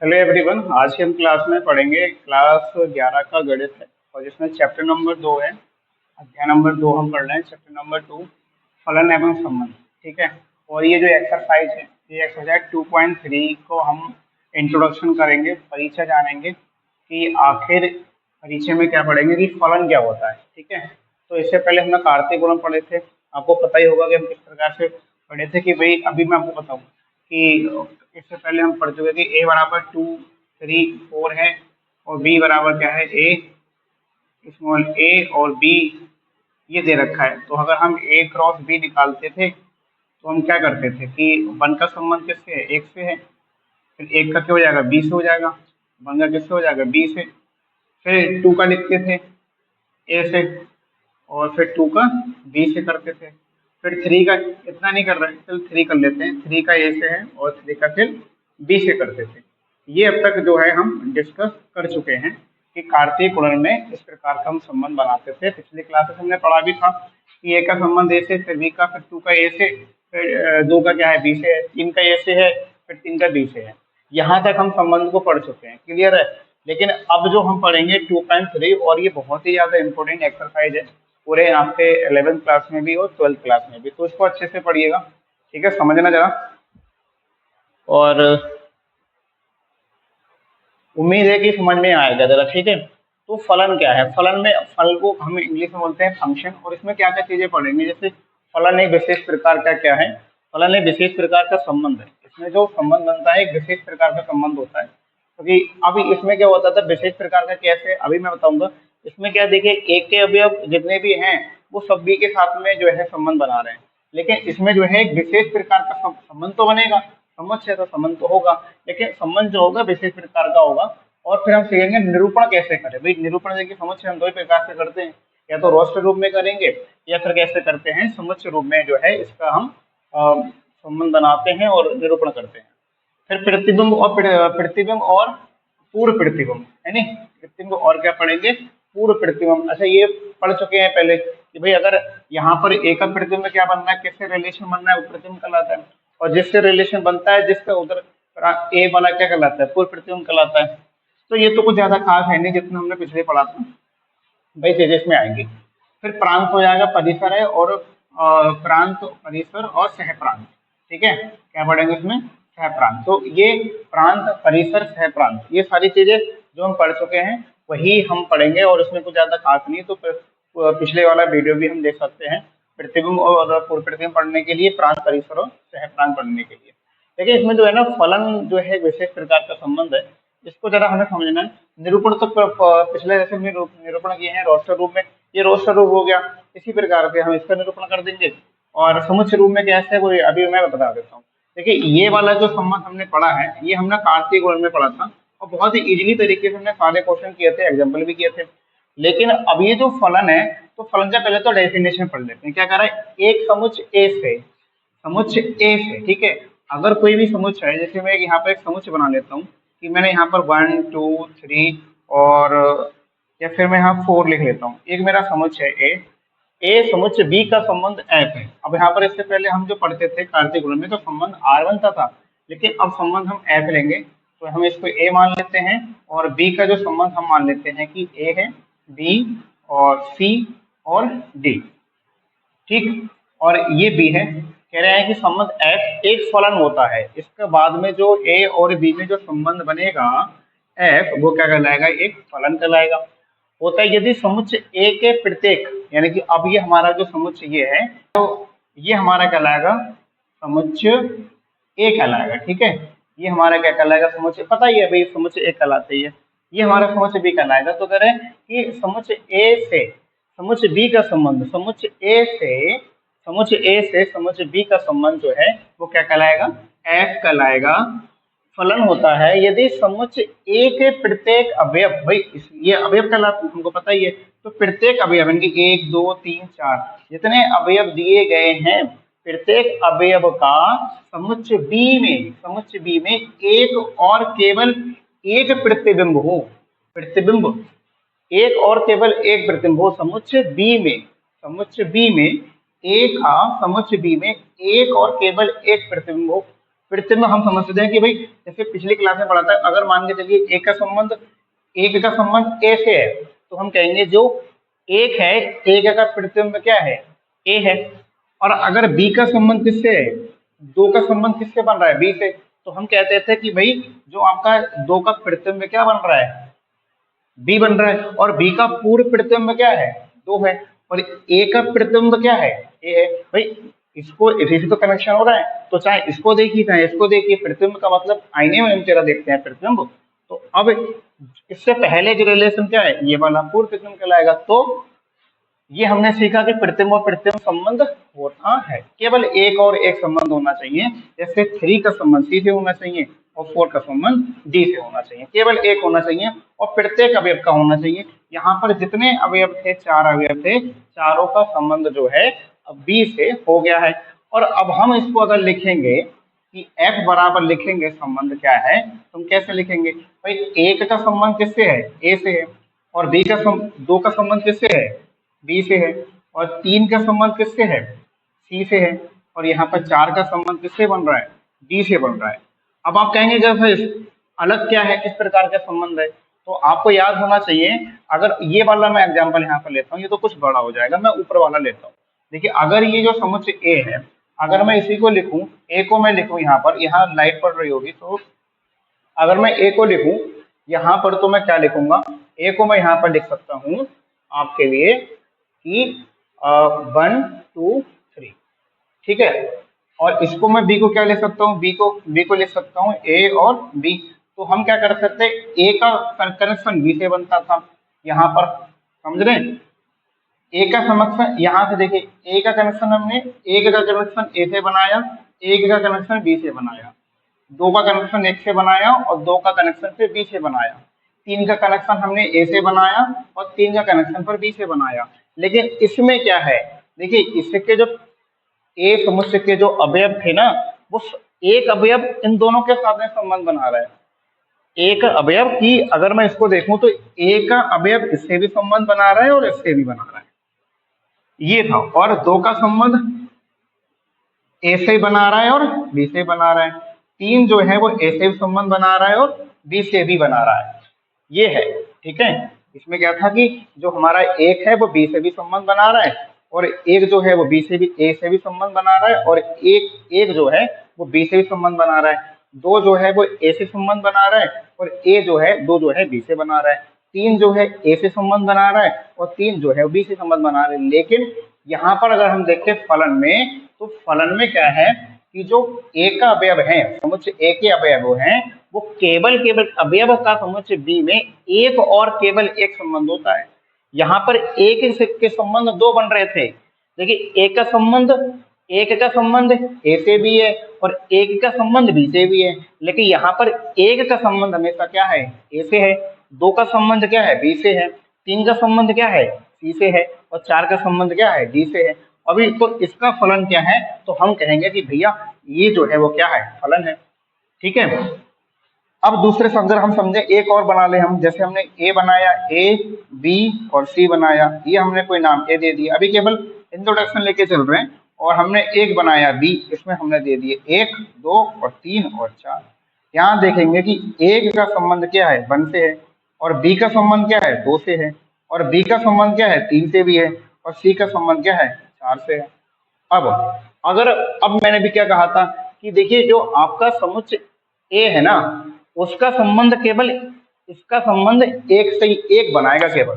Hello everyone, आज की हम क्लास में पढ़ेंगे क्लास 11 का गणित है और जिसमें चैप्टर नंबर 2 है। अध्याय नंबर 2 हम पढ़ रहे हैं, चैप्टर नंबर 2 फलन एवं संबंध। ठीक है। और ये जो एक्सरसाइज है, ये एक्सरसाइज 2.3 को हम इंट्रोडक्शन करेंगे, परिचय जानेंगे कि आखिर परिचय में क्या पढ़ेंगे कि फलन क्या होता है। ठीक है। तो इससे पहले हमने कार्तीय गुणन पढ़े थे। आपको पता ही होगा कि हम किस प्रकार से पढ़े थे। कि भाई अभी मैं आपको बताऊँ कि इससे पहले हम पढ़ चुके कि a बराबर 2, 3, 4 है और b बराबर क्या है a, स्मॉल a और b ये दे रखा है। तो अगर हम a क्रॉस b निकालते थे तो हम क्या करते थे कि 1 का संबंध किससे है, 1 से है। फिर 1 का क्या हो जाएगा, b से हो जाएगा। 1 का किससे हो जाएगा, b से। फिर 2 का लिखते थे a से और फिर 2 का b से करते थे। फिर 3 का इतना नहीं कर रहे हैं, चल 3 कर लेते हैं। 3 का a से है और 3 का फिर b से करते थे। ये अब तक जो है हम डिस्कस कर चुके हैं कि कार्तीय गुणन में इस प्रकार का हम संबंध बनाते थे। पिछले क्लासेस हमने पढ़ा भी था कि a का संबंध a से, फिर b का, फिर 2 का a से, फिर 2 का क्या है b से है, 3 का a से है, फिर 3 का b से है। यहाँ तक हम संबंध को पढ़ चुके हैं, क्लियर है। लेकिन अब जो हम पढ़ेंगे 2.3, और ये बहुत ही ज्यादा इंपॉर्टेंट एक्सरसाइज है पूरे आपके 11th क्लास में भी और 12th क्लास में भी। तो इसको अच्छे से पढ़िएगा, ठीक है, समझना जरा। और उम्मीद है कि समझ में आएगा जरा, ठीक है। तो फलन क्या है, फलन में, फल को हम इंग्लिश में बोलते हैं फंक्शन। और इसमें क्या क्या चीजें पढ़ेंगे, जैसे फलन एक विशेष प्रकार का क्या है, फलन एक विशेष प्रकार का संबंध है। इसमें जो संबंध बनता है एक विशेष प्रकार का संबंध होता है। क्योंकि अभी इसमें क्या होता था, विशेष प्रकार का कैसे, अभी मैं बताऊंगा। इसमें क्या, देखिए, एक के अवयव जितने भी हैं वो सभी के साथ में जो है संबंध बना रहे हैं। लेकिन इसमें जो है एक विशेष प्रकार का संबंध तो बनेगा, समझ से तो संबंध तो होगा, लेकिन संबंध जो होगा विशेष प्रकार का होगा। और फिर हम सीखेंगे निरूपण कैसे करें। भाई निरूपण देखिए समझ से हम दो ही प्रकार से करते हैं, या तो रोस्टर रूप में करेंगे या फिर कैसे करते हैं, समझ रूप में जो है इसका हम संबंध बनाते हैं और निरूपण करते हैं। फिर प्रतिबिंब और पूर्व प्रतिबिंब, है नी। प्रतिबिंब और क्या पढ़ेंगे, पूर्व प्रतिबिंब। अच्छा, ये पढ़ चुके हैं पहले कि भाई अगर यहाँ पर एक का प्रतिबिंब क्या बनना है, किससे रिलेशन बनना है, वो प्रतिबिंब कहलाता है। और जिससे रिलेशन बनता है, जिसका उधर ए वाला क्या कहलाता है, पूर्व प्रतिबिंब कहलाता है। तो ये तो कुछ ज्यादा खास है नहीं, जितना हमने पिछले पढ़ा था, भाई चीजें इसमें आएंगी। फिर प्रांत हो जाएगा, परिसर है, और प्रांत, परिसर और सहप्रांत। ठीक है, क्या पढ़ेंगे इसमें, सहप्रांत। तो ये प्रांत, परिसर, सहप्रांत, ये सारी चीजें जो हम पढ़ चुके हैं वही हम पढ़ेंगे, और इसमें कुछ ज्यादा खास नहीं। तो पिछले वाला वीडियो भी हम देख सकते हैं प्रतिबिंब और पूर्व प्रतिबिंब पढ़ने के लिए, प्रांत, परिसर और सहप्रांत पढ़ने के लिए। देखिए इसमें जो है ना, फलन जो है विशेष प्रकार का संबंध है, इसको जरा हमें समझना है। निरूपण तो पिछले जैसे हमने निरूपण किए हैं रोस्टर रूप में, ये रोस्टर रूप हो गया। इसी प्रकार से हम इसका निरूपण कर देंगे। और समुच्चय रूप में कैसे है वो अभी मैं बता देता हूँ। देखिए ये वाला जो संबंध हमने पढ़ा है, ये हमने कार्तीय गुणन में पढ़ा था, और बहुत ही इजीली तरीके से हमने सारे क्वेश्चन किए थे, एग्जाम्पल भी किए थे। लेकिन अब ये जो फलन है, तो फलन का पहले तो डेफिनेशन पढ़ लेते हैं। क्या कह रहा है, एक समुच्चय ए से, समुच्चय ए से, ठीक है। अगर कोई भी समुच्चय है, जैसे मैं यहाँ पर एक समुच्चय बना लेता हूँ कि मैंने यहाँ पर 1, 2, 3 और या फिर मैं यहाँ 4 लिख लेता हूँ। एक मेरा समुच्चय है ए समुच्चय बी का संबंध एफ है। अब यहाँ पर इससे पहले हम जो पढ़ते थे कार्तीय गुणन में, तो संबंध आर बनता था, लेकिन अब संबंध हम एफ लेंगे। तो हम इसको ए मान लेते हैं, और बी का जो संबंध हम मान लेते हैं कि ए है, बी और सी और डी, ठीक। और ये बी है। कह रहे हैं कि संबंध एफ एक फलन होता है, इसके बाद में जो ए और बी में जो संबंध बनेगा एफ, वो क्या कहलाएगा, एक फलन कहलाएगा। होता है यदि समुच्चय ए के प्रत्येक, यानी कि अब ये हमारा जो समुच्चय ये है, तो ये हमारा कहलाएगा समुच्चय ए कहलाएगा, ठीक है। ये हमारा क्या कहलाएगा, समुच्चय, पता ही है भाई समुच्चय ए कहलाते ही है। ये हमारा समुच्चय बी कहलाएगा। तो कह रहे हैं कि समुच्चय ए से समुच्चय बी का संबंध, समुच्चय ए से समुच्चय बी का संबंध जो है वो क्या कहलाएगा, एफ कहलाएगा। फलन होता है यदि समुच्चय ए के प्रत्येक अवयव, भाई ये अवयव कहलाते हमको पता ही है, तो प्रत्येक अवयव यानी 1, 2, 3, 4 जितने अवयव दिए गए हैं, प्रत्येक अवयव का समुच्चय बी में एक और केवल एक प्रतिबिंब हो, प्रतिबिंब एक और केवल एक प्रतिबिंब हो समुच्चय बी में, समुच्चय बी में एक, हाँ, समुच्चय बी में एक और केवल एक प्रतिबिंब हो। प्रत्यय में हम समझते हैं कि भाई जैसे पिछली क्लास में पढ़ा था, अगर मान के चलिए एक का संबंध ए से है, तो हम कहेंगे जो एक है, एक का प्रतिबिंब क्या है, ए है। और अगर बी का संबंध किससे है, दो का संबंध किससे बन रहा है, बी से, तो हम कहते थे कि भाई जो आपका दो का प्रतिबिंब क्या बन रहा है, बी बन रहा है। और बी का पूर्व प्रतिबिंब क्या है, दो है। और ए का प्रतिबिंब क्या है, ए है। भाई इसको इसी से तो कनेक्शन हो रहा है, तो चाहे इसको देखिए चाहे इसको देखिए, प्रतिबिंब का मतलब आईने में हम तेरा देखते हैं प्रतिबिंब। तो अब इससे पहले जो रिलेशन क्या है, ये वाला पूर्व प्रतिबिंब कहलाएगा। तो ये हमने सीखा कि प्रतिबिंब और प्रतिबिंब संबंध होता है, केवल एक और एक संबंध होना चाहिए। जैसे 3 का संबंध सी से होना चाहिए और 4 का संबंध डी से होना चाहिए, केवल एक होना चाहिए और प्रत्येक अवयव का होना चाहिए। यहाँ पर जितने अवयव थे, 4 अवयव थे, चारों का संबंध जो है अब बी से हो गया है। और अब हम इसको अगर लिखेंगे कि F बराबर लिखेंगे संबंध क्या है, तो हम कैसे लिखेंगे, भाई एक का संबंध किससे है, ए से है। और बी का दो का संबंध किससे है, बी से है। और 3 का संबंध किससे है, सी से है। और यहाँ पर 4 का संबंध किससे बन रहा है, डी से बन रहा है। अब आप कहेंगे जब अलग क्या है, किस प्रकार का संबंध है, तो आपको याद होना चाहिए। अगर ये वाला मैं एग्जांपल यहाँ पर लेता हूँ, ये तो कुछ बड़ा हो जाएगा, मैं ऊपर वाला लेता हूँ। देखिए अगर ये जो समुच्चय ए है, अगर मैं इसी को लिखूं, ए को मैं लिखूं यहाँ पर, यहाँ लाइट पड़ रही होगी, तो अगर मैं ए को लिखूं यहाँ पर, तो मैं क्या लिखूंगा, ए को मैं यहाँ पर लिख सकता हूँ आपके लिए कि 1 2 3, ठीक है। और इसको मैं बी को क्या लिख सकता हूँ, बी को लिख सकता हूँ ए और बी। तो हम क्या कर सकते हैं, ए का कनेक्शन बी से बनता था यहाँ पर, समझ रहे हैं। ए का कनेक्शन यहाँ से देखिए, ए का कनेक्शन हमने एक का कनेक्शन ए से बनाया, एक का कनेक्शन बी से बनाया, दो का कनेक्शन एक से बनाया और दो का कनेक्शन फिर बी से बनाया, 3 का कनेक्शन हमने ए से बनाया और 3 का कनेक्शन पर बी से बनाया। लेकिन इसमें क्या है, देखिए इसके जो ए समुच्चय के जो अवयव थे ना, वो एक अवयव इन दोनों के साथ में संबंध बना रहा है। एक अवयव की अगर मैं इसको देखूं तो ए का अवयव इससे भी संबंध बना रहा है और इससे भी बना रहा है, ये था। और दो का संबंध ए से बना रहा है और बी से बना रहा है। 3 जो है वो ए से भी संबंध बना रहा है और बी से भी बना रहा है, ये है, ठीक है। इसमें क्या था कि जो हमारा एक है वो बी से भी संबंध बना रहा है, और एक जो है वो बी से भी ए से भी संबंध बना रहा है, और एक जो है वो बी से भी संबंध बना रहा है। दो जो है वो ए से संबंध बना रहा है और ए जो है दो जो है बी से बना रहा है। 3 जो है ए से संबंध बना रहा है और 3 जो है बी से संबंध बना रहा है। लेकिन यहाँ पर अगर हम देखते हैं फलन में, तो फलन में क्या है कि जो ए का अवयव है, समुच्चय ए के अवयव हैं, वो केवल अवयव का समुच्चय बी में एक और केवल एक संबंध होता है। यहाँ पर एक के संबंध दो बन रहे थे। देखिए एक का संबंध ए से भी है और एक का संबंध बी से भी है, लेकिन यहाँ पर एक का संबंध हमेशा क्या है, ए से है। दो का संबंध क्या है, बी से है। 3 का संबंध क्या है, सी से है। और 4 का संबंध क्या है, डी से है। अभी तो इसका फलन क्या है, तो हम कहेंगे कि भैया ये जो है वो क्या है, फलन है, ठीक है। अब दूसरे शब्द हम समझे, एक और बना ले हम, जैसे हमने ए बनाया, ए बी और सी बनाया, ये हमने कोई नाम ए दे दिया। अभी केवल इंट्रोडक्शन लेके चल रहे हैं। और हमने एक बनाया बी, इसमें हमने दे दिए 1 2 और 3 और 4। यहाँ देखेंगे कि एक का संबंध क्या है, 1 से है, और बी का संबंध क्या है, 2 से है, और बी का संबंध क्या है, 3 से भी है, और सी का संबंध क्या है, 4 से है। अब मैंने भी क्या कहा था कि देखिए जो आपका समुच्चय ए है ना, उसका संबंध केवल, इसका संबंध एक से ही एक बनाएगा केवल।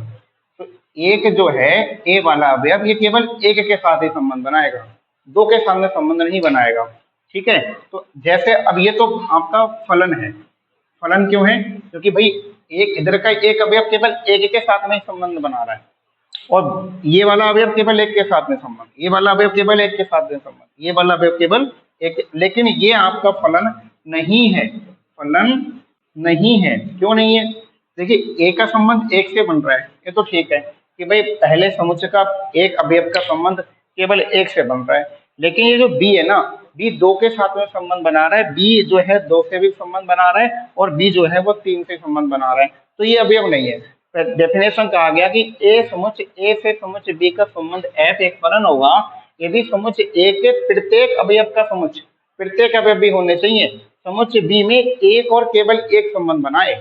तो एक जो है ए वाला अवयव, ये केवल एक के साथ ही संबंध बनाएगा, दो के साथ में संबंध नहीं बनाएगा, ठीक है। तो जैसे अब ये तो आपका फलन है। फलन क्यों है, क्योंकि भाई एक इधर का एक अवयव केवल एक के साथ में संबंध बना रहा है, और ये वाला अवयव केवल एक के साथ में संबंध, ये वाला अवयव केवल एक के साथ में संबंध, ये वाला अवयव केवल एक। लेकिन ये आपका फलन नहीं है, फलन नहीं है। क्यों नहीं है, देखिए ए का संबंध एक से बन रहा है, ये तो ठीक है कि भाई पहले समुच्चय का एक अवयव का संबंध केवल एक से बन रहा है। लेकिन ये जो बी है ना, बी दो के साथ में संबंध बना रहा है, बी जो है दो से भी संबंध बना रहा है, और बी जो है वो 3 से संबंध बना रहा है, तो ये अवयव नहीं है। डेफिनेशन कहा गया कि ए से समुच्चय बी का संबंध ऐसे एक फलन होगा यदि समुच्चय ए के प्रत्येक अवयव का समुच्चय प्रत्येक अवयव भी होने चाहिए। समुच्चय बी में एक और केवल एक संबंध बनाए,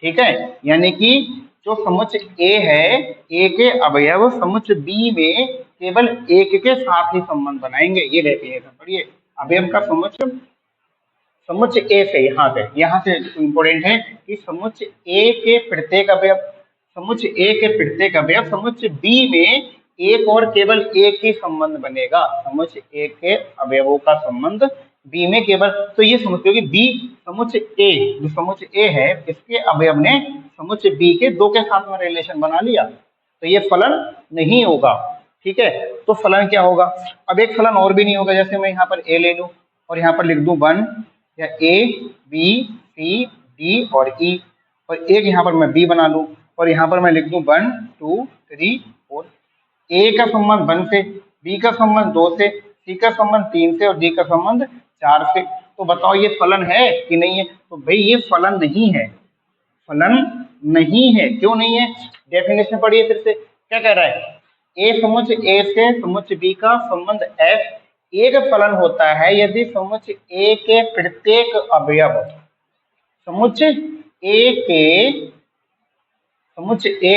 ठीक है, यानी कि जो समुच्चय ए है, ए के अवयव समुच्चय बी में केवल एक के साथ ही संबंध बनाएंगे। ये डेफिनेशन पढ़िए, अवयव का समुच्चय समुच्चय ए से यहाँ से इंपॉर्टेंट है कि समुच्चय ए के प्रत्येक अवयव समुच्चय बी में एक और केवल एक ही संबंध बनेगा। समुच्चय ए के अवयवों का संबंध बी में केवल, तो ये समझते हो कि बी समुच्चय ए, जो समुच्चय ए है इसके अवयव ने समुच्चय बी के दो के साथ में रिलेशन बना लिया, तो ये फलन नहीं होगा, ठीक है। तो फलन क्या होगा? अब एक फलन और भी नहीं होगा, जैसे मैं यहाँ पर ए ले लूं और यहाँ पर लिख दूं 1 या ए बी सी डी और ई, और एक यहाँ पर मैं बी बना लूं और यहाँ पर मैं लिख दूं 1 2 3 4। ए का संबंध 1 से, बी का संबंध 2 से, सी का संबंध 3 से और डी का संबंध 4 से। तो बताओ ये फलन है कि नहीं है? तो भाई ये फलन नहीं है, फलन नहीं है। क्यों नहीं है? डेफिनेशन पढ़िए फिर से, क्या कह रहा है? ए समुच्चय ए से समुच्चय बी का संबंध एफ एक फलन होता है यदि समुच्चय ए के प्रत्येक अवयव समुच्चय ए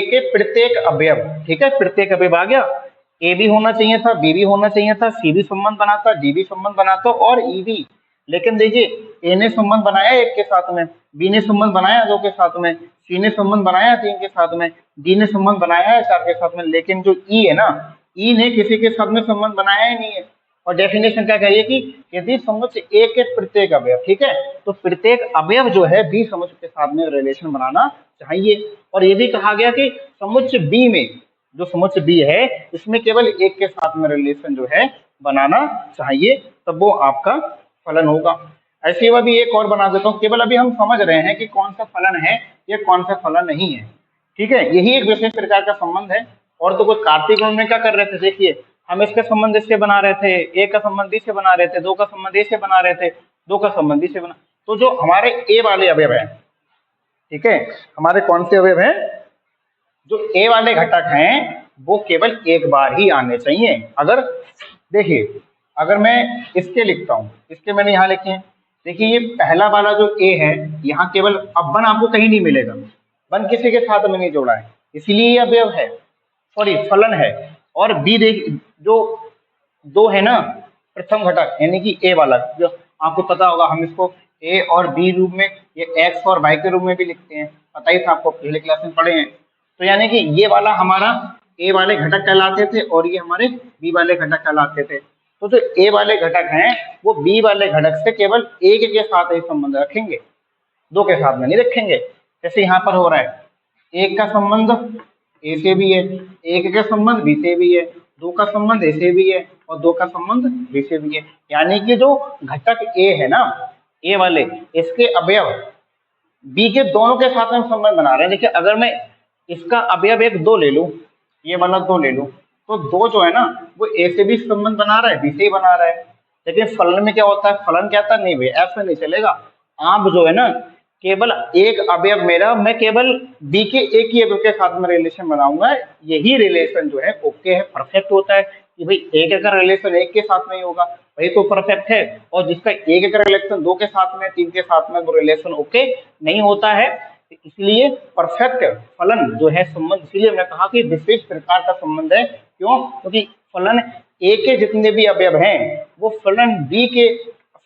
के प्रत्येक अवयव, ठीक है, प्रत्येक अवयव आ गया। ए भी होना चाहिए था, बी भी होना चाहिए था, सी भी संबंध बनाता, डी भी संबंध बनाता और ई भी। लेकिन देखिए ए ने संबंध बनाया एक के साथ में, बी ने संबंध बनाया 2 के साथ में, सी ने संबंध बनाया 3 के साथ में, डी ने संबंध बनाया है 4 के साथ में, लेकिन जो ई है ना, ई ने किसी के साथ में संबंध बनाया ही नहीं है। और डेफिनेशन क्या कहिए कि यदि समुच्चय ए के प्रत्येक अवयव, ठीक है, तो प्रत्येक अवयव जो है बी समुच्चय के साथ में रिलेशन बनाना चाहिए। और ये भी कहा गया कि समुच्चय बी में, जो समुच्चय बी है इसमें केवल एक के साथ में रिलेशन जो है बनाना चाहिए, तब वो आपका फलन होगा। ऐसे वह भी एक और बना देता हूँ, केवल अभी हम समझ रहे हैं कि कौन सा फलन है या कौन सा फलन नहीं है, ठीक है। यही एक विशेष प्रकार का संबंध है। और तो कुछ कार्तिक में क्या कर रहे थे, देखिए हम इसका संबंध इससे बना रहे थे, ए का संबंध बी से बना रहे थे, 2 का संबंध ए से बना रहे थे, 2 का संबंध बी से बना। तो जो हमारे ए वाले अवयव है, ठीक है, हमारे कौन से अवयव है, जो ए वाले घटक हैं वो केवल एक बार ही आने चाहिए। अगर देखिए, अगर मैं इसके लिखता हूं, इसके मैंने यहाँ लिखे हैं, देखिए ये पहला वाला जो ए है, यहाँ केवल अब 1 आपको कहीं नहीं मिलेगा, 1 किसी के साथ में नहीं जोड़ा है, इसीलिए ये अवयव है, सॉरी फलन है। और बी देख, जो 2 है ना प्रथम घटक, यानी कि ए वाला, जो आपको पता होगा हम इसको ए और बी रूप में, ये एक्स और वाई के रूप में भी लिखते हैं, पता ही था आपको, पहले क्लास में पढ़े हैं। तो यानी कि ये वाला हमारा ए वाले घटक कहलाते थे और ये हमारे बी वाले घटक कहलाते थे। तो जो ए वाले घटक हैं वो बी वाले घटक से केवल एक के साथ ही संबंध रखेंगे, 2 के साथ में नहीं रखेंगे। जैसे यहाँ पर हो रहा है, एक का संबंध ए से भी है, एक का संबंध बी से भी है, 2 का संबंध ए से भी है और 2 का संबंध बी से भी है। यानी कि जो घटक ए है ना, ए वाले, इसके अवयव बी के दोनों के साथ में संबंध बना रहे हैं। देखिए अगर मैं इसका अवयव एक 2 ले लूं, ये वाला 2 ले लूं, तो 2 जो है ना वो ए से भी संबंध बना रहा है, बी से ही बना रहा है। लेकिन फलन में क्या होता है, फलन क्या था, नहीं भाई ऐसा नहीं चलेगा। आप जो है ना केवल एक अवयव मेरा, मैं केवल बी के एक ही अवयव के साथ में रिलेशन बनाऊंगा, यही रिलेशन जो है ओके है, परफेक्ट होता है। कि भाई एक का रिलेशन एक के साथ में ही होगा, वही तो परफेक्ट है। और जिसका एक का रिलेशन 2 के साथ में, 3 के साथ में, वो रिलेशन ओके नहीं होता है। इसलिए परफेक्ट फलन जो है संबंध, इसलिए हमने कहा कि विशेष प्रकार का संबंध है। क्यों? क्योंकि फलन ए के जितने भी अवयव हैं वो फलन बी के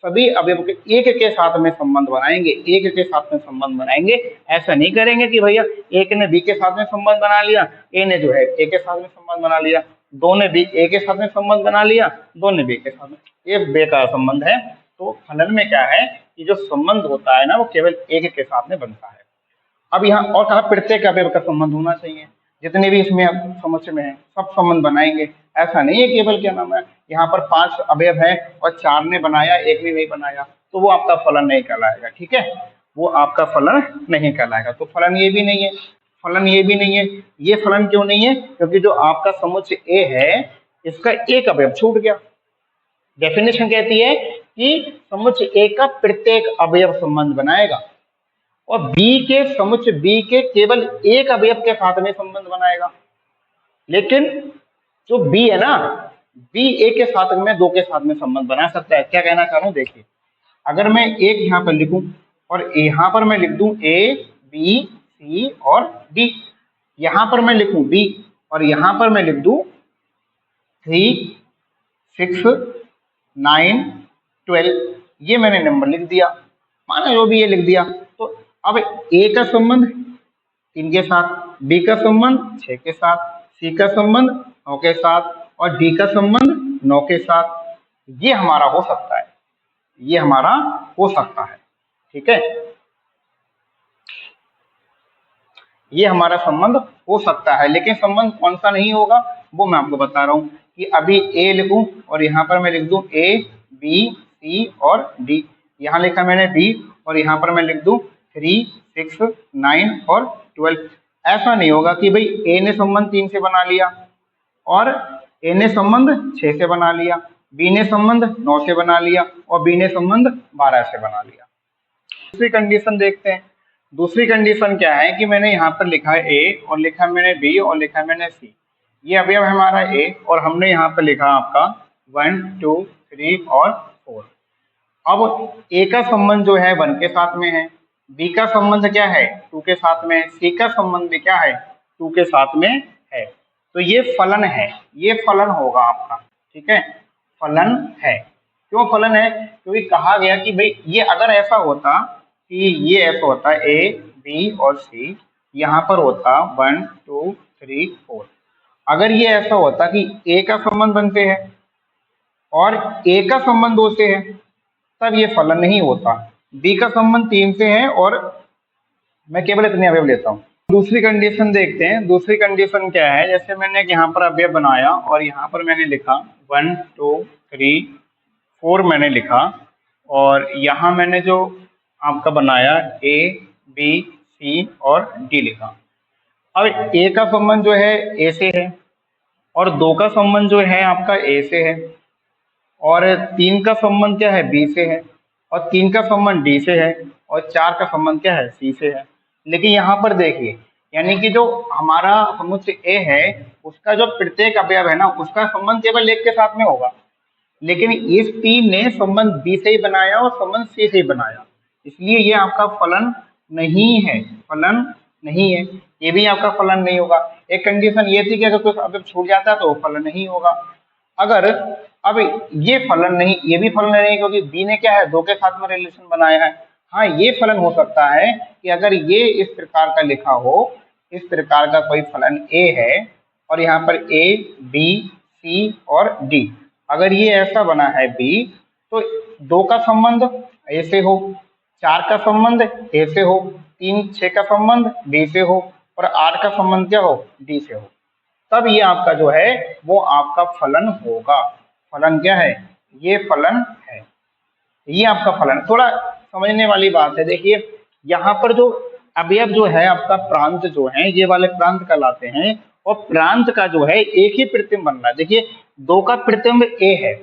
सभी अवयव के एक के साथ में संबंध बनाएंगे, एक के साथ में संबंध बनाएंगे। ऐसा नहीं करेंगे कि भैया एक ने बी के साथ में संबंध बना लिया, ए ने जो है ए के साथ में संबंध बना लिया, 2 ने बी ए के साथ में संबंध बना लिया, 2 ने बी के साथ में, ये बेकार संबंध है। तो फलन में क्या है कि जो संबंध होता है ना वो केवल एक के साथ में बनता है। अब यहाँ और कहा प्रत्येक अवयव का संबंध होना चाहिए, जितने भी इसमें समुच्चय में है सब संबंध बनाएंगे। ऐसा नहीं है केवल क्या नाम है यहाँ पर 5 अवयव है और 4 ने बनाया, 1 ने नहीं बनाया, तो वो आपका फलन नहीं कहलाएगा, ठीक है, वो आपका फलन नहीं कहलाएगा। तो फलन ये भी नहीं है, फलन ये भी नहीं है। ये फलन क्यों नहीं है? क्योंकि जो आपका समुच्चय ए है इसका एक अवयव छूट गया। डेफिनेशन कहती है कि समुच्चय ए का प्रत्येक अवयव संबंध बनाएगा और बी के समुच्चय बी के केवल एक अवयव के साथ में संबंध बनाएगा। लेकिन जो बी है ना, बी ए के साथ में दो के साथ में संबंध बना सकता है। क्या कहना चाह रहा हूँ देखिए, अगर मैं एक यहाँ पर लिखूं और यहाँ पर मैं लिख दूं ए बी सी और डी, यहाँ पर मैं लिखूं बी और यहाँ पर मैं लिख दूं 3 6 9 12, ये मैंने नंबर लिख दिया, माना जो भी ये लिख दिया। तो अब ए का संबंध 3 के साथ, बी का संबंध 6 के साथ, सी का संबंध 9 के साथ और डी का संबंध 9 के साथ, ये हमारा हो सकता है, ये हमारा हो सकता है। ठीक है, ये हमारा संबंध हो सकता है, लेकिन संबंध कौन सा नहीं होगा वो मैं आपको बता रहा हूं कि अभी ए लिखूं और यहाँ पर मैं लिख दूं ए बी सी और डी, यहाँ लिखा मैंने बी और यहाँ पर मैं लिख दूं 3 6 9 और 12। ऐसा नहीं होगा कि भाई ए ने संबंध 3 से बना लिया और ए ने संबंध 6 से बना लिया, बी ने संबंध 9 से बना लिया और बी ने संबंध 12 से बना लिया। दूसरी कंडीशन देखते हैं। दूसरी कंडीशन क्या है कि मैंने यहाँ पर लिखा है ए और लिखा मैंने बी और लिखा मैंने सी, ये अवयव है हमारा ए और हमने यहाँ पर लिखा आपका 1 2 3 और 4। अब ए का संबंध जो है 1 के साथ में है, बी का संबंध क्या है 2 के साथ में, सी का संबंध भी क्या है 2 के साथ में है। तो ये फलन है, ये फलन होगा आपका। ठीक है, फलन है। क्यों फलन है? क्योंकि कहा गया कि भाई ये अगर ऐसा होता कि ये ऐसा होता ए बी और सी, यहाँ पर होता 1 2 3 4, अगर ये ऐसा होता कि ए का संबंध 1 से है और ए का संबंध 2 से है, तब ये फलन नहीं होता। बी का संबंध 3 से है और मैं केवल इतने अवयव लेता हूँ। दूसरी कंडीशन देखते हैं। दूसरी कंडीशन क्या है, जैसे मैंने यहाँ पर अवयव बनाया और यहाँ पर मैंने लिखा 1 2 3 4 मैंने लिखा और यहाँ मैंने जो आपका बनाया ए बी सी और डी लिखा। अब ए का संबंध जो है ए से है और 2 का संबंध जो है आपका ए से है और 3 का संबंध क्या है बी से है और 3 का संबंध डी से है और 4 का संबंध क्या है सी से है। लेकिन यहाँ पर देखिए, यानी कि जो हमारा समुच्चय ए है उसका जो प्रत्येक अवयव है ना, उसका संबंध केवल एक के साथ में होगा, लेकिन इस 3 ने संबंध बी से ही बनाया और संबंध सी से ही बनाया, इसलिए ये आपका फलन नहीं है, फलन नहीं है। ये भी आपका फलन नहीं होगा। एक कंडीशन ये थी कि अगर कुछ अवयव छूट जाता है तो फलन नहीं होगा। अगर अब ये फलन नहीं, ये भी फलन नहीं, क्योंकि बी ने क्या है 2 के साथ में रिलेशन बनाया है। हाँ, ये फलन हो सकता है कि अगर ये इस प्रकार का लिखा हो, इस प्रकार का कोई फलन ए है और यहाँ पर ए बी सी और डी, अगर ये ऐसा बना है बी, तो 2 का संबंध ए से हो, 4 का संबंध ए से हो, 3 6 का संबंध बी से हो और 8 का संबंध क्या हो डी से हो, तब ये आपका जो है वो आपका फलन होगा। फलन क्या है? ये फलन है, ये आपका फलन। थोड़ा समझने वाली बात है। देखिए यहाँ पर जो अवयव जो है आपका प्रांत जो है, ये वाले प्रांत कहलाते हैं और प्रांत का जो है एक ही प्रतिबिंब बन रहा है। देखिए 2 का प्रतिबिंब ए है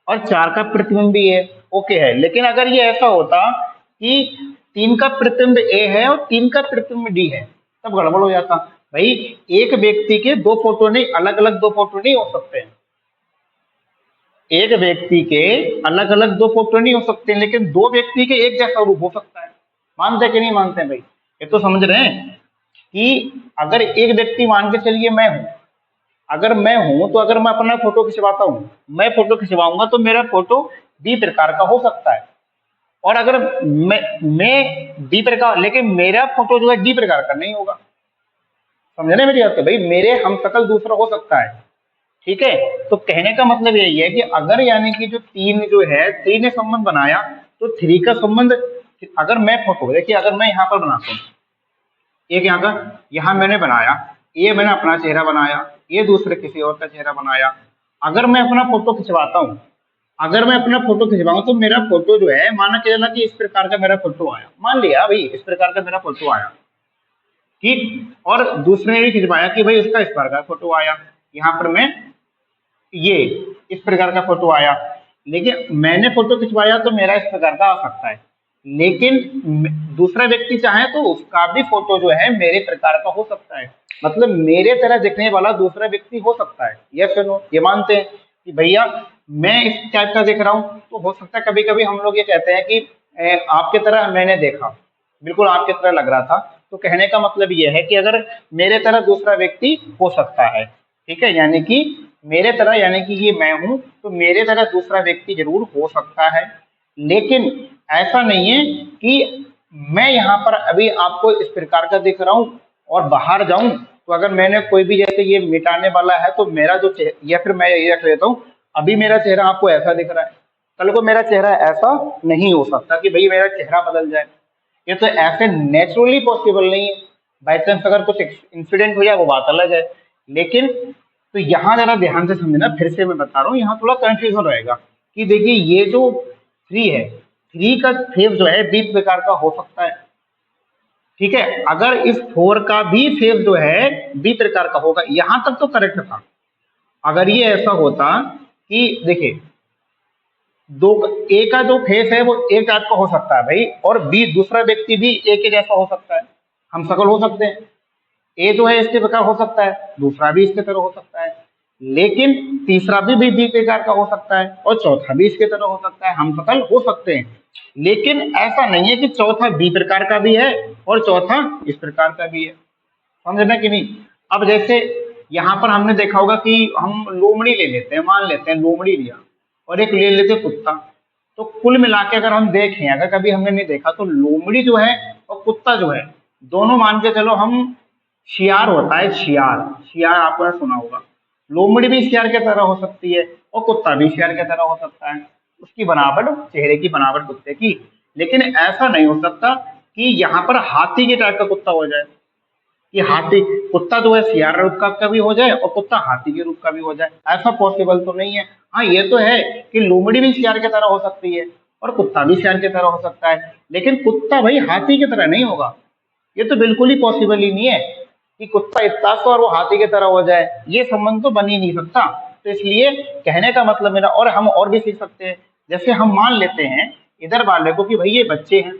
और 4 का प्रतिबिंब भी है, ओके है। लेकिन अगर ये ऐसा होता कि 3 का प्रतिबिंब ए है और 3 का प्रतिबिंब डी है, तब गड़बड़ हो जाता। भाई एक व्यक्ति के 2 फोटो नहीं, अलग अलग 2 फोटो नहीं हो सकते हैं। एक व्यक्ति के अलग अलग 2 फोटो नहीं हो सकते, लेकिन 2 व्यक्ति के एक जैसा रूप हो सकता है। मानते कि नहीं मानते भाई? ये तो समझ रहे हैं कि अगर एक व्यक्ति, मान के चलिए मैं हूं, अगर मैं हूं तो अगर मैं अपना फोटो खिंचवाता हूं, मैं फोटो खिंचवाऊंगा तो मेरा फोटो डी प्रकार का हो सकता है, और अगर मैं डी प्रकार, लेकिन मेरा फोटो जो है डी प्रकार का नहीं होगा। समझ रहे मेरी बात? भाई मेरे हम शकल दूसरा हो सकता है। ठीक है, तो कहने का मतलब यही है कि अगर यानी कि जो 3 जो है 3 ने संबंध बनाया, तो 3 का संबंध, अगर मैं फोटो, देखिए अगर मैं यहाँ पर बनाता हूँ एक, यहाँ का यहाँ मैंने बनाया, ये मैंने अपना चेहरा बनाया, ये दूसरे किसी और का चेहरा बनाया। अगर मैं अपना फोटो खिंचवाता हूँ, अगर मैं अपना फोटो खिंचवाऊं तो मेरा फोटो जो है, माना के चला कि इस प्रकार का मेरा फोटो आया, मान लिया भाई इस प्रकार का मेरा फोटो आया, ठीक, और दूसरे ने भी खिंचवाया कि भाई उसका इस प्रकार का फोटो आया, यहाँ पर मैं ये इस प्रकार का फोटो आया, लेकिन मैंने फोटो खिंचवाया तो मेरा इस प्रकार का आ सकता है, लेकिन दूसरा व्यक्ति चाहे तो उसका भी फोटो जो है मेरे प्रकार का हो सकता है। मतलब मेरे तरह दिखने वाला दूसरा व्यक्ति हो सकता है। यस या नो? ये मानते हैं? कि भैया मैं इस टाइप का देख रहा हूँ, तो हो सकता है कभी कभी हम लोग ये कहते हैं कि आपके तरह मैंने देखा, बिल्कुल आपके तरह लग रहा था। तो कहने का मतलब ये है कि अगर मेरे तरह दूसरा व्यक्ति हो सकता है, ठीक है, यानी कि मेरे तरह, यानी कि ये मैं हूं, तो मेरे तरह दूसरा व्यक्ति जरूर हो सकता है। लेकिन ऐसा नहीं है कि मैं यहाँ पर अभी आपको इस प्रकार का दिख रहा हूँ और बाहर जाऊं तो अगर मैंने कोई भी जैसे ये मिटाने वाला है तो मेरा जो चेहरा, या फिर मैं ये रख लेता हूँ, अभी मेरा चेहरा आपको ऐसा दिख रहा है, कल को मेरा चेहरा ऐसा नहीं हो सकता कि भाई मेरा चेहरा बदल जाए। ये तो ऐसे नेचुरली पॉसिबल नहीं है। बाई चांस अगर कुछ इंसिडेंट हो जाए वो बात अलग है। लेकिन तो यहाँ जरा ध्यान से समझना, फिर से मैं बता रहा हूँ, यहाँ थोड़ा कंफ्यूजन रहेगा कि देखिए ये जो थ्री है, थ्री का फेव जो है बी प्रकार का हो सकता है, ठीक है। अगर इस फोर का भी फेव जो है बी प्रकार का होगा, यहां तक तो करेक्ट था। अगर ये ऐसा होता कि देखिए दो, ए का जो फेस है वो ए टाइप का हो सकता है भाई, और बी दूसरा व्यक्ति भी ए के जैसा हो सकता है, हम शकल हो सकते हैं। ए जो है इसके प्रकार हो सकता है, दूसरा भी इसके तरह हो सकता है, लेकिन तीसरा भी बी प्रकार का हो सकता है, और चौथा भी इसके तरह हो सकता है, हम शकल हो सकते हैं। लेकिन ऐसा नहीं है कि चौथा बी प्रकार का भी है और चौथा इस प्रकार का भी है, समझना कि नहीं। अब जैसे यहाँ पर हमने देखा होगा कि हम लोमड़ी ले लेते हैं, मान लेते हैं लोमड़ी लिया, और एक ले लेते हैं कुत्ता। तो कुल मिला के अगर हम देखें, अगर कभी हमने नहीं देखा, तो लोमड़ी जो है और कुत्ता जो है, दोनों मान के चलो हम, शियार होता है, शियार, शियार आपने सुना होगा, लोमड़ी भी शियार की तरह हो सकती है और कुत्ता भी शियार की तरह हो सकता है, उसकी बनावट, चेहरे की बनावट कुत्ते की। लेकिन ऐसा नहीं हो सकता कि यहाँ पर हाथी के टाइप का कुत्ता हो जाए, कि हाथी, कुत्ता जो है सियार रूप का भी हो जाए और कुत्ता हाथी के रूप का भी हो जाए, ऐसा पॉसिबल तो नहीं है। हाँ ये तो है कि लोमड़ी भी सियार की तरह हो सकती है और कुत्ता भी सियार की तरह हो सकता है, लेकिन कुत्ता भाई हाथी की तरह नहीं होगा। ये तो बिल्कुल ही पॉसिबल ही नहीं है कि कुत्ता इतना सा और वो हाथी की तरह हो जाए, ये संबंध तो बन ही नहीं सकता। तो इसलिए कहने का मतलब मेरा, और हम और भी सीख सकते हैं, जैसे हम मान लेते हैं इधर वाले को कि भाई ये बच्चे हैं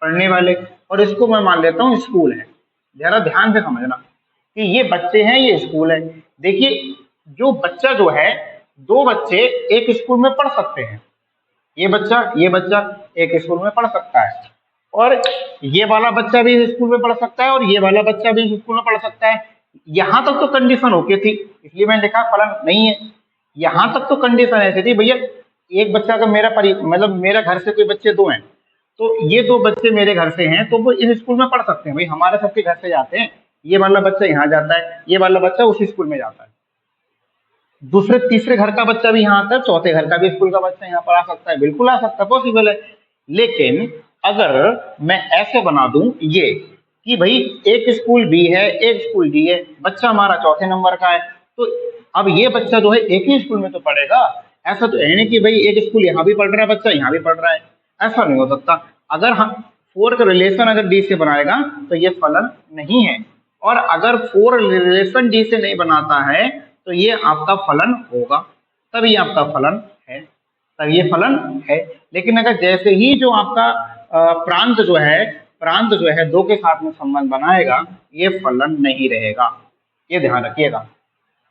पढ़ने वाले, और इसको मैं मान लेता हूँ स्कूल है। जरा ध्यान से समझना कि ये बच्चे हैं, ये स्कूल है। देखिए जो बच्चा जो है, दो बच्चे एक स्कूल में पढ़ सकते हैं, ये बच्चा एक स्कूल में पढ़ सकता है, और ये वाला बच्चा भी इस स्कूल में पढ़ सकता है, और ये वाला बच्चा भी इस स्कूल में पढ़ सकता है। यहां तक तो कंडीशन ओके थी, इसलिए मैंने लिखा फलन नहीं है। यहां तक तो कंडीशन ऐसी थी भैया, एक बच्चा का मेरा मतलब मेरा घर से कोई बच्चे दो हैं, तो ये दो बच्चे मेरे घर से हैं तो वो इस स्कूल में पढ़ सकते हैं भाई, हमारे सबके घर से जाते हैं, ये वाला बच्चा यहाँ जाता है, ये वाला बच्चा उसी स्कूल में जाता है, दूसरे तीसरे घर का बच्चा भी यहाँ आता है, चौथे घर का भी स्कूल का बच्चा यहाँ पर आ सकता है, बिल्कुल आ सकता है, पॉसिबल है। लेकिन अगर मैं ऐसे बना दूं ये कि भाई एक स्कूल बी है, एक स्कूल डी है, बच्चा हमारा चौथे नंबर का है, तो अब ये बच्चा जो है एक ही स्कूल में तो पढ़ेगा। ऐसा तो है नहीं कि भाई एक स्कूल यहाँ भी पढ़ रहा है बच्चा, यहाँ भी पढ़ रहा है, ऐसा नहीं हो सकता। अगर हम फोर का रिलेशन अगर डी से बनाएगा तो ये फलन नहीं है, और अगर फोर रिलेशन डी से नहीं बनाता है तो ये आपका फलन होगा, तब ये आपका फलन है, तब ये फलन है। लेकिन अगर जैसे ही जो आपका प्रांत जो है, प्रांत जो है दो के साथ में संबंध बनाएगा, ये फलन नहीं रहेगा, ये ध्यान रखिएगा।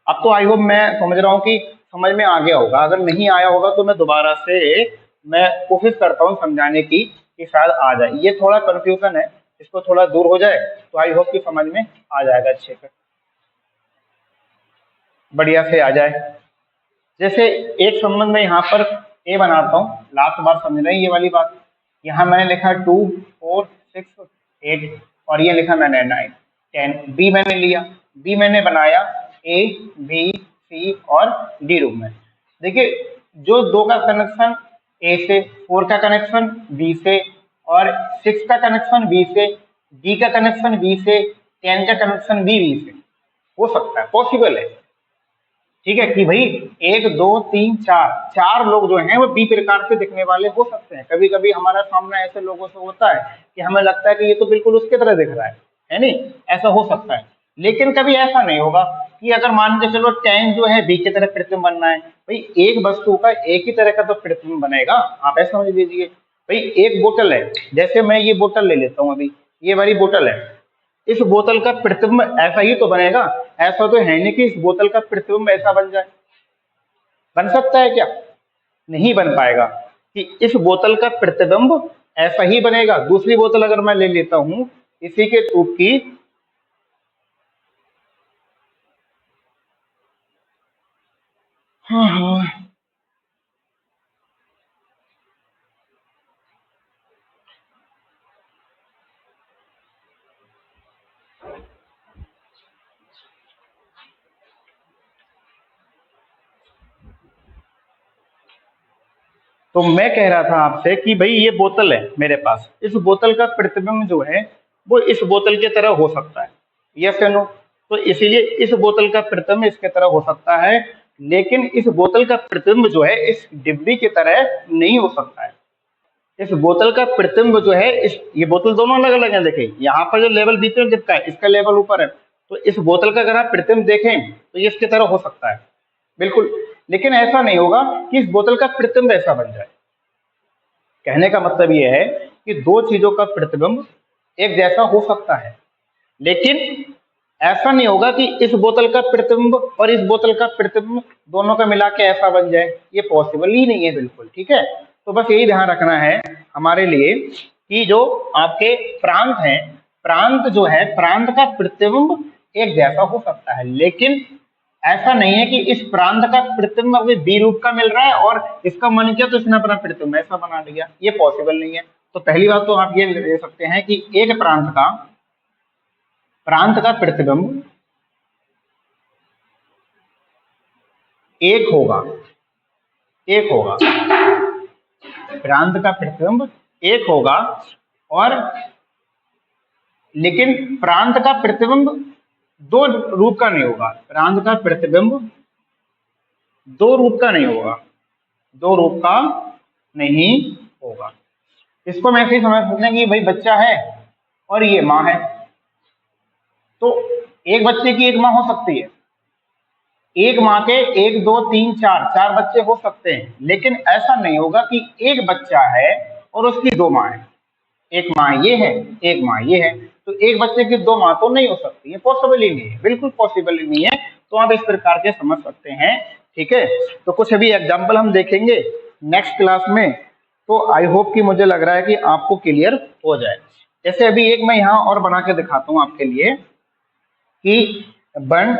अब तो आई होप मैं समझ रहा हूँ कि समझ में आ गया होगा, अगर नहीं आया होगा तो मैं दोबारा से मैं कोशिश करता हूँ समझाने की कि शायद आ जाए। ये थोड़ा कंफ्यूजन है, इसको थोड़ा दूर हो जाए तो आई होप कि समझ में आ जाएगा, अच्छे से बढ़िया से आ जाए। जैसे एक संबंध में यहाँ पर ए बनाता हूँ, लास्ट बार समझ रहे हैं ये वाली बात। यहाँ मैंने लिखा 2 4 6 8 और ये लिखा मैंने 9 10। बी मैंने लिया, बी मैंने बनाया ए बी सी और डी रूप में। देखिए जो दो का कनेक्शन ए से, 4 का कनेक्शन बी से, और 6 का कनेक्शन बी से, डी का कनेक्शन बी से, 10 का कनेक्शन बी से हो सकता है, पॉसिबल है, ठीक है, कि भाई 1 2 3 4 4 लोग जो हैं वो बी प्रकार से दिखने वाले हो सकते हैं। कभी कभी हमारा सामना ऐसे लोगों से होता है कि हमें लगता है कि ये तो बिल्कुल उसके तरह दिख रहा है नहीं, ऐसा हो सकता है। लेकिन कभी ऐसा नहीं होगा कि अगर मान के चलो 10 जो है बी की तरह प्रतिबिंब बनना है, भाई एक वस्तु का एक ही तरह का तो प्रतिबिंब बनेगा, आप ऐसा समझ लीजिए। भाई एक बोतल है, जैसे मैं ये बोतल ले लेता हूँ, अभी ये वाली बोतल है, इस बोतल का प्रतिबिंब ऐसा ही तो बनेगा, ऐसा तो है नहीं कि इस बोतल का प्रतिबिंब ऐसा बन जाए, बन सकता है क्या? नहीं बन पाएगा कि इस बोतल का प्रतिबिंब ऐसा ही बनेगा। दूसरी बोतल अगर मैं ले लेता हूं इसी के ट्यूब की, हाँ हाँ, तो मैं कह रहा था आपसे कि भाई ये बोतल है मेरे पास, इस बोतल का प्रतिबिंब जो है वो इस बोतल की तरह हो सकता है, यस या नो? तो इसीलिए इस बोतल का प्रतिबिंब इसके तरह हो सकता है, लेकिन इस बोतल का प्रतिबिंब जो है इस डिब्बी की तरह नहीं हो सकता है। इस बोतल का प्रतिबिंब जो है, इस ये बोतल दोनों अलग अलग है, देखिए यहाँ पर जो लेवल बीच में चिपका है इसका लेवल ऊपर है, तो इस बोतल का अगर आप प्रतिबिंब देखें तो ये इसकी तरह हो सकता है बिल्कुल, लेकिन ऐसा नहीं होगा कि इस बोतल का प्रतिबिंब ऐसा बन जाए। कहने का मतलब ये है कि दो चीजों का प्रतिबिंब एक जैसा हो सकता है, लेकिन ऐसा नहीं होगा कि इस बोतल का प्रतिबिंब और इस बोतल का प्रतिबिंब दोनों का मिला के ऐसा बन जाए, ये पॉसिबल ही नहीं है बिल्कुल, ठीक है? तो बस यही ध्यान रखना है हमारे लिए कि जो आपके प्रांत हैं, प्रांत जो है प्रांत का प्रतिबिंब एक जैसा हो सकता है, लेकिन ऐसा नहीं है कि इस प्रांत का प्रतिबिंब अभी बी रूप का मिल रहा है और इसका मन किया तो इसने अपना प्रतिबिंब ऐसा बना लिया, ये पॉसिबल नहीं है। तो पहली बात तो आप ये दे सकते हैं कि एक प्रांत का प्रतिबिंब एक होगा, एक होगा, प्रांत का प्रतिबिंब एक होगा, और लेकिन प्रांत का प्रतिबिंब दो रूप का नहीं होगा, प्रांत का प्रतिबिंब दो रूप का नहीं होगा, दो रूप का नहीं होगा। इसको मैं ऐसे ही समझ सकते हैं कि भाई बच्चा है और ये माँ है, तो एक बच्चे की एक माँ हो सकती है, एक माँ के एक दो तीन चार चार बच्चे हो सकते हैं, लेकिन ऐसा नहीं होगा कि एक बच्चा है और उसकी दो माँ है, एक माँ ये है एक माँ ये है, तो एक बच्चे की दो माँ तो नहीं हो सकती है, पॉसिबल ही नहीं है, बिल्कुल पॉसिबल ही नहीं है। तो आप इस प्रकार के समझ सकते हैं, ठीक है? तो कुछ अभी एग्जाम्पल हम देखेंगे नेक्स्ट क्लास में, तो आई होप कि मुझे लग रहा है कि आपको क्लियर हो जाए। जैसे अभी एक मैं यहाँ और बना के दिखाता हूँ आपके लिए कि 1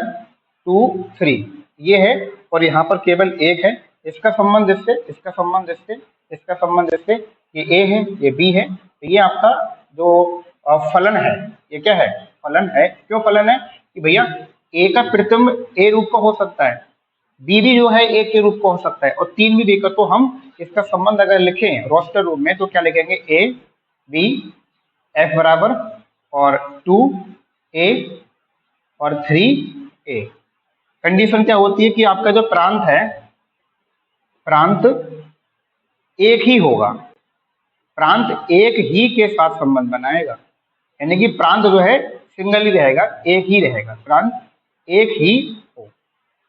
2 3 ये है, और यहाँ पर केवल एक है, इसका संबंध इससे, इसका संबंध इससे, इसका संबंध इससे, ये ए है ये बी है, तो ये आपका जो फलन है, ये क्या है? फलन है। क्यों फलन है? कि भैया ए का प्रतिबिंब ए रूप का हो सकता है, बी भी जो है ए के रूप का हो सकता है, और तीन भी बी का, तो हम इसका संबंध अगर लिखें रोस्टर रूप में तो क्या लिखेंगे? ए बी एफ बराबर और 2 ए और 3 ए। कंडीशन क्या होती है कि आपका जो प्रांत है, प्रांत एक ही होगा, प्रांत एक ही के साथ संबंध बनाएगा, यानी कि प्रांत जो है सिंगल ही रहेगा, एक ही रहेगा, प्रांत एक ही हो।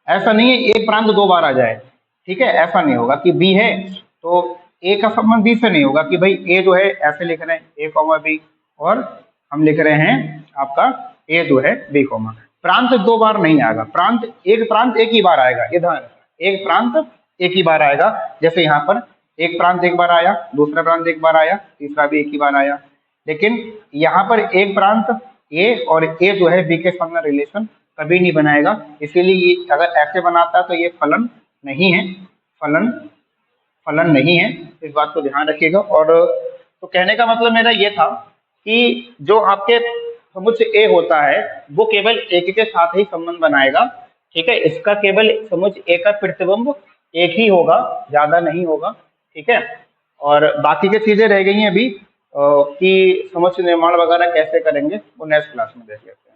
ऐसा नहीं है एक प्रांत दो बार आ जाए, ठीक है? ऐसा नहीं होगा कि बी है तो ए का संबंध बी से नहीं होगा कि भाई ए जो है ऐसे लिख रहे हैं ए कॉमा बी, और हम लिख रहे हैं आपका ए जो है बी कॉमा। प्रांत दो बार नहीं आएगा, प्रांत एक ही बार आएगा, ये ध्यान रखना, एक प्रांत एक ही बार आएगा। जैसे यहाँ पर एक प्रांत एक बार आया, दूसरा प्रांत एक बार आया, तीसरा भी एक ही बार आया, लेकिन यहाँ पर एक प्रांत ए और ए जो है बी के साथ में रिलेशन कभी नहीं बनाएगा, इसीलिए ये अगर ऐसे बनाता है तो ये फलन नहीं है, फलन नहीं है, इस बात को ध्यान रखिएगा। और तो कहने का मतलब मेरा ये था कि जो आपके समुच्चय ए होता है वो केवल एक के साथ ही संबंध बनाएगा, ठीक है? इसका केवल समुच्चय ए का प्रतिबिंब एक ही होगा, ज्यादा नहीं होगा, ठीक है? और बाकी की चीजें रह गई हैं अभी कि समुच्चय निर्माण वगैरह कैसे करेंगे वो नेक्स्ट क्लास में देख लेते हैं।